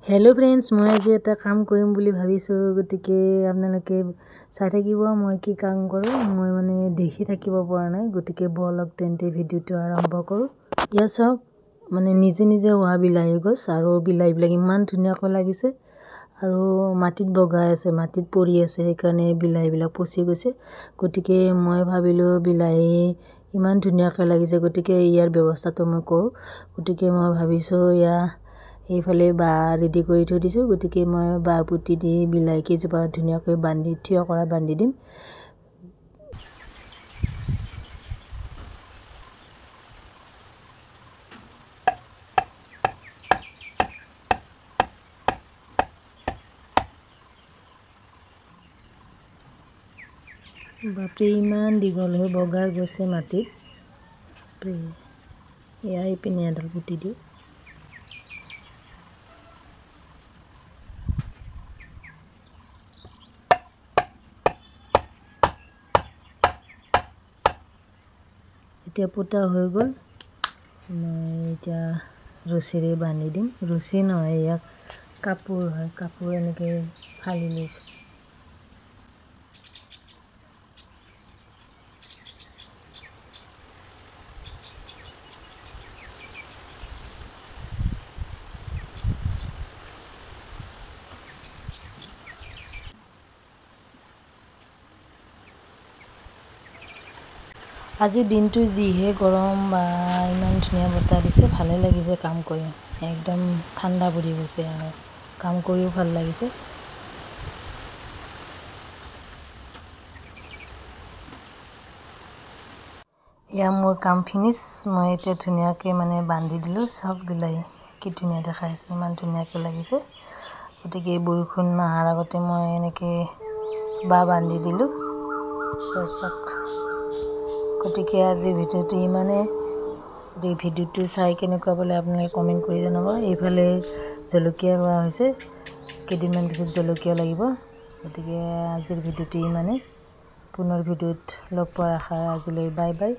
hello friends मैं आज এটা কাম কৰিম বুলি ভাবিছো গতিকে আপোনালোকে চাই থাকিব মই কি কাম কৰো মই মানে দেখি থাকিব পৰা নাই গতিকে বলক তেন্তে ভিডিওটো আৰম্ভ কৰো ইয়া সব মানে নিজে নিজে হোৱা বিলাহী গছ আৰু বিলাহীবিলাক ইমান ধুনীয়াকৈ লাগিছে আৰু মাটিত বগাই আছে মাটিত পৰি আছে সেইকাৰণে বিলাহীবিলাক পচি গৈছে গতিকে মই ভাবিলো বিলাহী ইমান ধুনীয়াকৈ লাগিছে গতিকে ইয়াৰ ব্যৱস্থাটো মই কৰো গতিকে মই ভাবিছো ইয়া এইফালে বা ৰেডি কৰি থৈ দিছো গতিকে মই বা পুতি দি বিলাহী কেজোপা ধুনীয়াকৈ বান্ধি থিয় কৰা বান্ধি দিম বাপৰে ইমান দীঘল হৈ বগাই গৈছে মাটিত এয়াই পিনে এডাল পুতি দিওঁ এতিয়া পুতা হৈ গ'ল মই এতিয়া ৰছীৰে বান্ধি দিম ৰছী নহয় ইয়াক কাপোৰ হয় কাপোৰ এনেকৈ ফালি লৈছোঁ আজি দিনটো যিহে গৰম বা ইমান ধুনীয়া বতাহ দিছে ভালে লাগিছে কাম কৰি একদম ঠাণ্ডা পৰি গৈছে আৰু কাম কৰিও ভাল লাগিছে ইয়া মোৰ কাম ফিনিশ মই এতিয়া ধুনীয়াকৈ মানে বান্ধি দিলোঁ সব বিলাহী কি ধুনীয়া দেখাইছে ইমান ধুনীয়াকৈ লাগিছে গতিকে বৰষুণ নহাৰ আগতে মই এনেকৈ বা বান্ধি দিলোঁ গতিকে আজি ভিডিওটো ইমানে গতিকে ভিডিওটো চাই কেনেকুৱা পালে আপোনালোকে কমেণ্ট কৰি জনাব এইফালে জলকীয়া ৰোৱা হৈছে কেইদিনমান পিছত জলকীয়া লাগিব গতিকে আজিৰ ভিডিওটো ইমানে পুনৰ ভিডিওত লগ পোৱাৰ আশা আজিলৈ বাই বাই